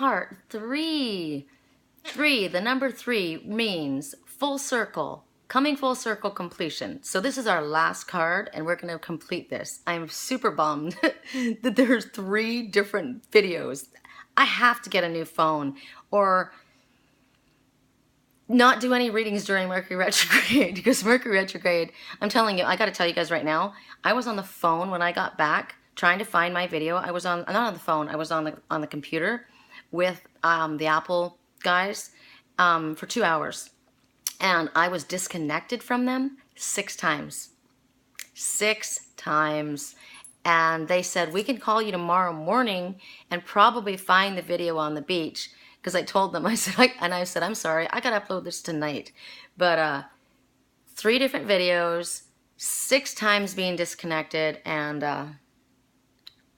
Part 3. The number 3 means full circle, coming full circle completion. So this is our last card and we're going to complete this. I'm super bummed that there's 3 different videos. I have to get a new phone or not do any readings during Mercury retrograde because Mercury retrograde, I'm telling you, I got to tell you guys right now, I was on the phone when I got back trying to find my video. I was on, not on the phone, I was on the computer with the Apple guys for 2 hours. And I was disconnected from them 6 times. 6 times. And they said, we can call you tomorrow morning and probably find the video on the beach. Because I told them, I said, I'm sorry, I got to upload this tonight. But 3 different videos, 6 times being disconnected, and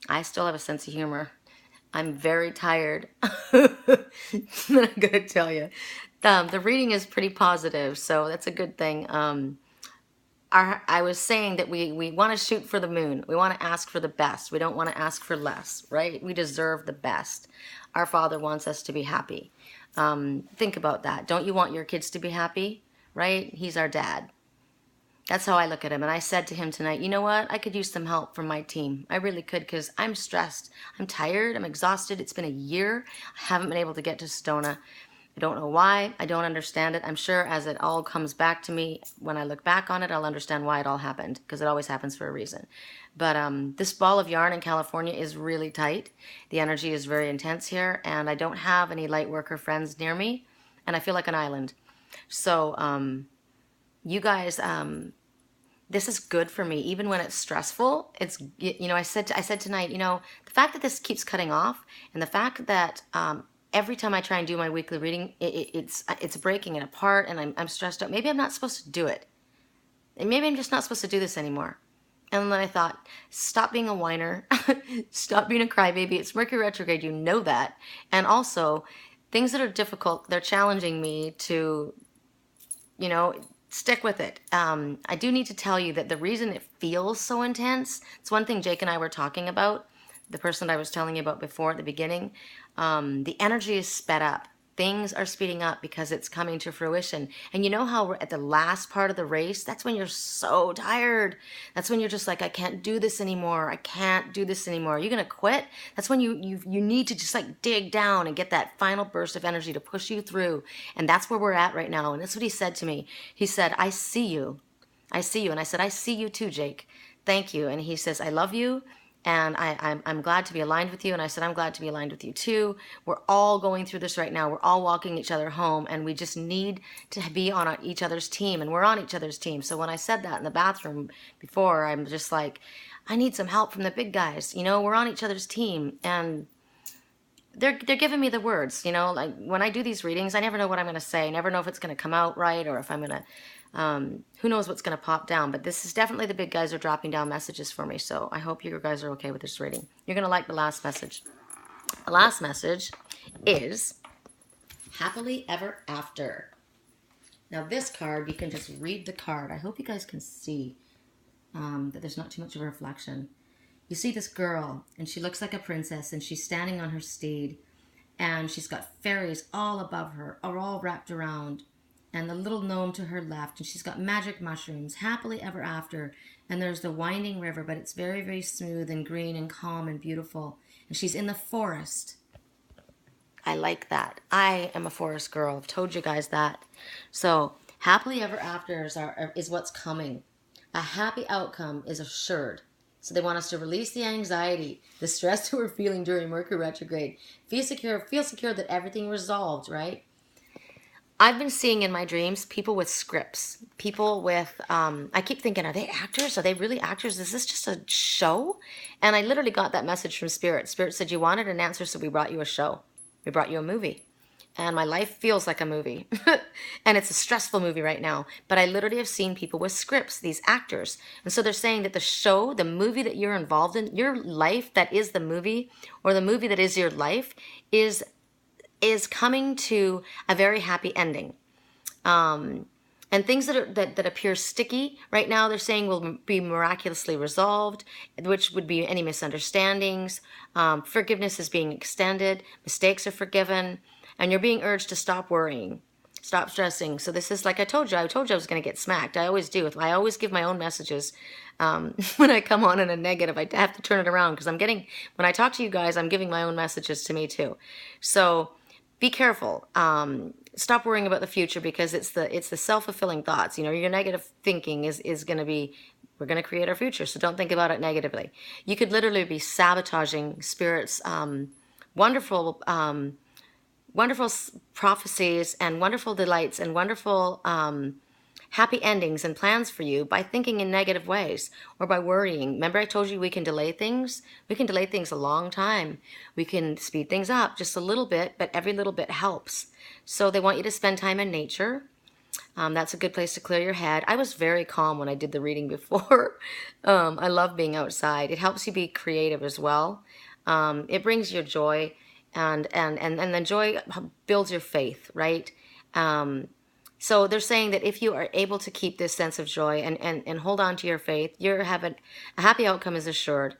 I still have a sense of humor. I'm very tired. I'm gonna tell you. The reading is pretty positive, so that's a good thing. I was saying that we want to shoot for the moon. We want to ask for the best. We don't want to ask for less, right? We deserve the best. Our Father wants us to be happy. Think about that. Don't you want your kids to be happy, right? He's our dad. That's how I look at him. And I said to him tonight, you know what? I could use some help from my team. I really could because I'm stressed. I'm tired. I'm exhausted. It's been a year. I haven't been able to get to Sedona. I don't know why. I don't understand it. I'm sure as it all comes back to me, when I look back on it, I'll understand why it all happened because it always happens for a reason. But this ball of yarn in California is really tight. The energy is very intense here, and I don't have any light worker friends near me, and I feel like an island. So you guys, this is good for me, even when it's stressful. It's, you know, I said tonight, you know, the fact that this keeps cutting off, and the fact that every time I try and do my weekly reading, it's breaking it apart, and I'm stressed out. Maybe I'm not supposed to do it. And maybe I'm just not supposed to do this anymore. And then I thought, stop being a whiner. Stop being a crybaby. It's Mercury retrograde. You know that. And also, things that are difficult, they're challenging me to, you know, stick with it. I do need to tell you that the reason it feels so intense, it's one thing Jake and I were talking about, the person I was telling you about before at the beginning. The energy is sped up. Things are speeding up because it's coming to fruition. And you know how we're at the last part of the race? That's when you're so tired. That's when you're just like, I can't do this anymore. I can't do this anymore. You're going to quit? That's when you need to just like dig down and get that final burst of energy to push you through. And that's where we're at right now. And that's what he said to me. He said, I see you. I see you. And I said, I see you too, Jake. Thank you. And he says, I love you. And I'm glad to be aligned with you. And I said, I'm glad to be aligned with you too. We're all going through this right now. We're all walking each other home, and we just need to be on each other's team, and we're on each other's team. So when I said that in the bathroom before, I'm just like, I need some help from the big guys. You know, we're on each other's team, and they're giving me the words, you know, like when I do these readings, I never know what I'm going to say. I never know if it's going to come out right or if I'm going to, who knows what's going to pop down. But this is definitely the big guys are dropping down messages for me. So I hope you guys are okay with this reading. You're going to like the last message. The last message is happily ever after. Now this card, you can just read the card. I hope you guys can see that there's not too much of a reflection. You see this girl, and she looks like a princess, and she's standing on her steed, and she's got fairies all above her, are all wrapped around, and the little gnome to her left, and she's got magic mushrooms, happily ever after, and there's the winding river, but it's very, very smooth and green and calm and beautiful, and she's in the forest. I like that. I am a forest girl. I've told you guys that. So, happily ever after is what's coming. A happy outcome is assured. So they want us to release the anxiety, the stress that we're feeling during Mercury retrograde. Feel secure that everything resolved, right? I've been seeing in my dreams people with scripts, people with, I keep thinking, are they actors? Are they really actors? Is this just a show? And I literally got that message from Spirit. Spirit said, you wanted an answer, so we brought you a show. We brought you a movie. And my life feels like a movie. And it's a stressful movie right now. But I literally have seen people with scripts, these actors. And so they're saying that the show, the movie that you're involved in, your life that is the movie, or the movie that is your life, is coming to a very happy ending. And things that appear sticky right now, they're saying will be miraculously resolved, which would be any misunderstandings. Forgiveness is being extended. Mistakes are forgiven. And you're being urged to stop worrying. Stop stressing. So this is like I told you I was going to get smacked. I always do. I always give my own messages. When I come on in a negative, I have to turn it around because when I talk to you guys, I'm giving my own messages to me too. So be careful. Stop worrying about the future because it's the self-fulfilling thoughts. You know, your negative thinking is going to be, we're going to create our future. So don't think about it negatively. You could literally be sabotaging Spirit's wonderful wonderful prophecies and wonderful delights and wonderful happy endings and plans for you by thinking in negative ways or by worrying. Remember I told you we can delay things? We can delay things a long time. We can speed things up just a little bit, but every little bit helps. So they want you to spend time in nature. That's a good place to clear your head. I was very calm when I did the reading before. I love being outside. It helps you be creative as well. It brings you joy. And then joy builds your faith, right? So they're saying that if you are able to keep this sense of joy and hold on to your faith, a happy outcome is assured.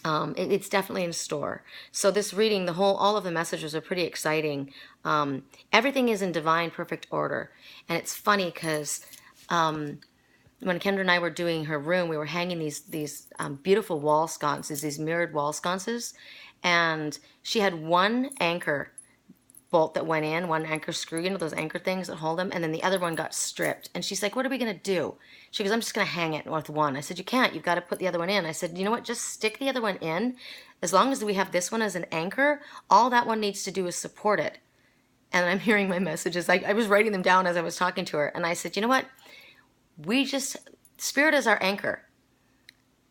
It's definitely in store. So this reading, all of the messages are pretty exciting. Everything is in divine, perfect order. And it's funny because when Kendra and I were doing her room, we were hanging these beautiful wall sconces, these mirrored wall sconces. And she had one anchor bolt that went in, one anchor screw, you know, those anchor things that hold them, and then the other one got stripped. And she's like, what are we going to do? She goes, I'm just going to hang it with one. I said, you can't. You've got to put the other one in. I said, you know what? Just stick the other one in. As long as we have this one as an anchor, all that one needs to do is support it. And I'm hearing my messages. I was writing them down as I was talking to her. And I said, you know what? Spirit is our anchor.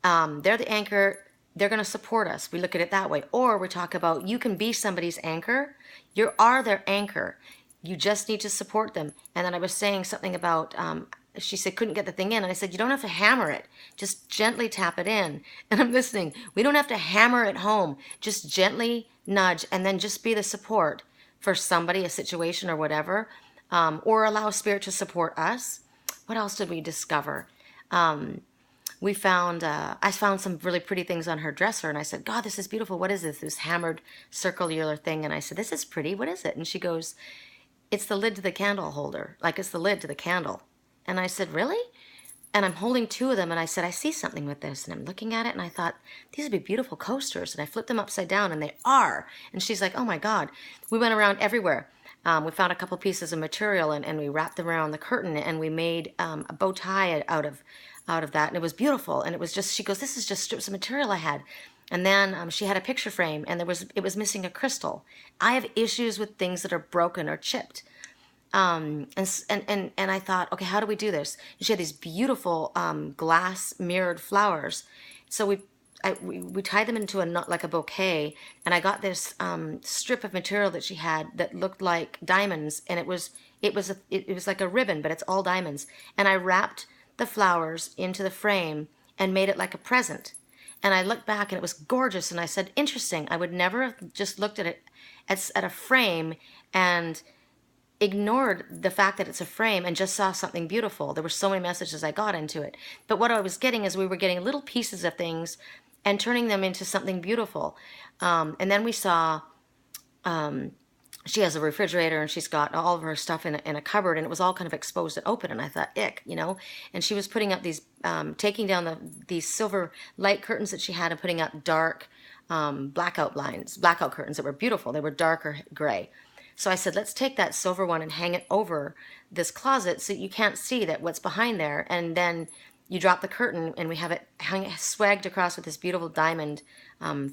They're the anchor. They're going to support us. We look at it that way. Or we talk about you can be somebody's anchor. You are their anchor. You just need to support them. And then I was saying something about, she said, couldn't get the thing in. And I said, you don't have to hammer it. Just gently tap it in. And I'm listening. We don't have to hammer it home. Just gently nudge and then just be the support for somebody, a situation or whatever. Or allow Spirit to support us. What else did we discover? I found some really pretty things on her dresser, and I said, God, this is beautiful. What is this? This hammered circular thing. And I said, this is pretty. What is it? And she goes, it's the lid to the candle holder. Like it's the lid to the candle. And I said, really? And I'm holding two of them, and I said, I see something with this. And I'm looking at it, and I thought, these would be beautiful coasters. And I flipped them upside down, and they are. And she's like, oh, my God. We went around everywhere. We found a couple pieces of material, and we wrapped them around the curtain, and we made a bow tie out of that, and it was beautiful. And it was just, she goes, this is just strips of material I had. And then she had a picture frame, and it was missing a crystal. I have issues with things that are broken or chipped. And I thought, okay, how do we do this? And she had these beautiful glass mirrored flowers. So we tied them into a knot like a bouquet, and I got this strip of material that she had that looked like diamonds, and it was like a ribbon, but it's all diamonds. And I wrapped the flowers into the frame and made it like a present. And I looked back and it was gorgeous, and I said, interesting. I would never have just looked at it at a frame and ignored the fact that it's a frame and just saw something beautiful. There were so many messages I got into it. But what I was getting is we were getting little pieces of things and turning them into something beautiful. And then we saw she has a refrigerator, and she's got all of her stuff in a cupboard, and it was all kind of exposed and open, and I thought, ick, you know. And she was putting up these, taking down these silver light curtains that she had and putting up dark blackout curtains that were beautiful. They were darker gray. So I said, let's take that silver one and hang it over this closet so you can't see that what's behind there. And then you drop the curtain, and we have it swagged across with this beautiful diamond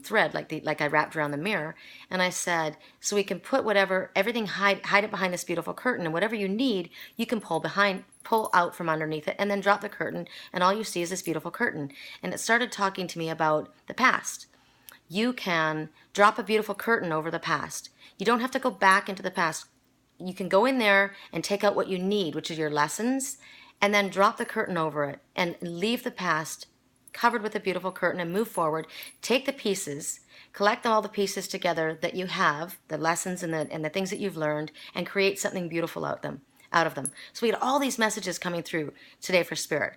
thread, like I wrapped around the mirror. And I said, so we can put everything, hide it behind this beautiful curtain, and whatever you need, you can pull out from underneath it, and then drop the curtain, and all you see is this beautiful curtain. And it started talking to me about the past. You can drop a beautiful curtain over the past. You don't have to go back into the past. You can go in there and take out what you need, which is your lessons, and then drop the curtain over it and leave the past covered with a beautiful curtain and move forward. Take the pieces, collect all the pieces together that you have, the lessons and the things that you've learned, and create something beautiful out of them. out of them. So we had all these messages coming through today for Spirit.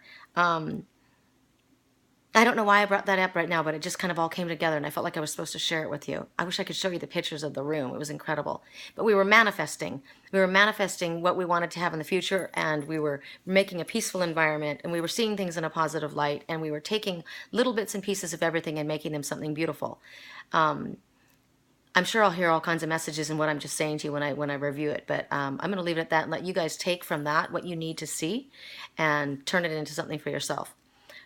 I don't know why I brought that up right now, but it just kind of all came together, and I felt like I was supposed to share it with you. I wish I could show you the pictures of the room. It was incredible. But we were manifesting. We were manifesting what we wanted to have in the future, and we were making a peaceful environment, and we were seeing things in a positive light, and we were taking little bits and pieces of everything and making them something beautiful. I'm sure I'll hear all kinds of messages in what I'm just saying to you when I review it, but I'm going to leave it at that and let you guys take from that what you need to see and turn it into something for yourself.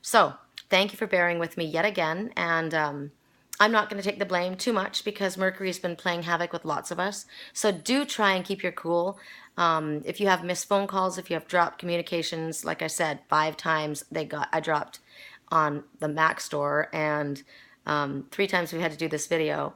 So thank you for bearing with me yet again, and I'm not going to take the blame too much because Mercury's been playing havoc with lots of us. So do try and keep your cool. If you have missed phone calls, if you have dropped communications, like I said, 5 times I dropped on the Mac store, and 3 times we had to do this video.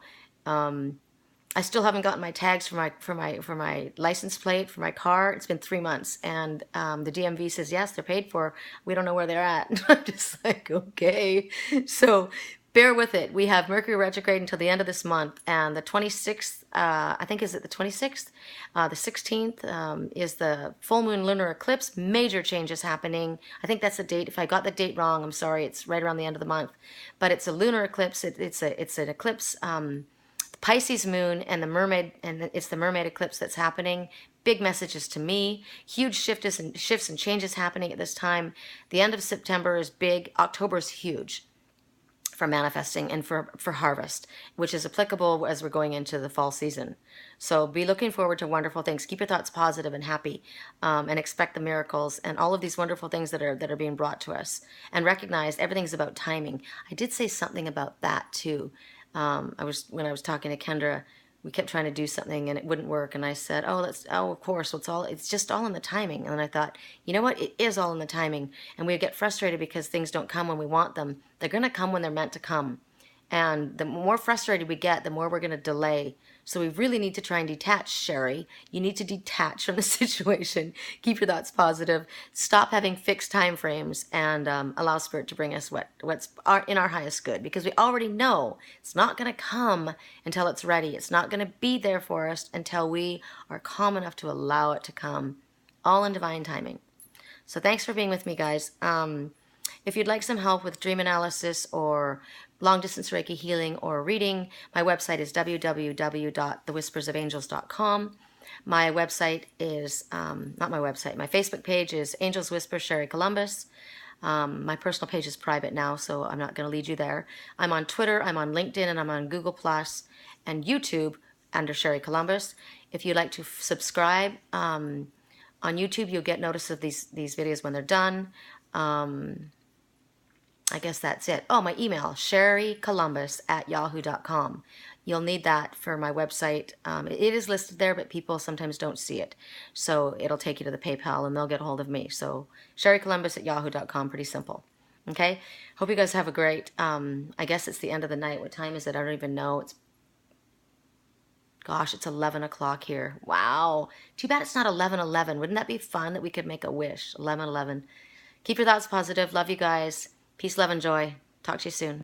I still haven't gotten my tags for my license plate for my car. It's been 3 months, and the DMV says yes, they're paid for. We don't know where they're at. I'm just like, okay. So bear with it. We have Mercury retrograde until the end of this month, and the 26th, I think, is it the 26th? The 16th is the full moon lunar eclipse. Major changes happening. I think that's the date. If I got the date wrong, I'm sorry. It's right around the end of the month, but it's a lunar eclipse. It's an eclipse. Pisces moon and the mermaid, and it's the mermaid eclipse that's happening. Big messages to me. Huge shifts and changes happening at this time. The end of September is big. October is huge for manifesting and for harvest, which is applicable as we're going into the fall season. So be looking forward to wonderful things. Keep your thoughts positive and happy, and expect the miracles and all of these wonderful things that are being brought to us. And recognize everything's about timing. I did say something about that too. When I was talking to Kendra, we kept trying to do something and it wouldn't work, and I said, of course, it's just all in the timing. And then I thought, you know what, it is all in the timing, and we get frustrated because things don't come when we want them. They're going to come when they're meant to come, and the more frustrated we get, the more we're going to delay. So we really need to try and detach, Sherri. You need to detach from the situation. Keep your thoughts positive. Stop having fixed time frames, and allow Spirit to bring us what's in our highest good, because we already know it's not going to come until it's ready. It's not going to be there for us until we are calm enough to allow it to come, all in divine timing. So thanks for being with me, guys. If you'd like some help with dream analysis or long-distance Reiki healing or reading, my website is www.thewhispersofangels.com. My website is, not my website, my Facebook page is Angels Whisper Sherri Columbus. My personal page is private now, so I'm not going to lead you there. I'm on Twitter, I'm on LinkedIn, and I'm on Google Plus and YouTube under Sherri Columbus. If you'd like to subscribe on YouTube, you'll get notice of these videos when they're done. I guess that's it. Oh, my email, sherricolumbus@yahoo.com. You'll need that for my website. It is listed there, but people sometimes don't see it. So it'll take you to the PayPal, and they'll get a hold of me. So sherricolumbus@yahoo.com, pretty simple. Okay? Hope you guys have a great, I guess it's the end of the night. What time is it? I don't even know. Gosh, it's 11 o'clock here. Wow. Too bad it's not 11:11. Wouldn't that be fun that we could make a wish? 11:11. Keep your thoughts positive. Love you guys. Peace, love, and joy. Talk to you soon.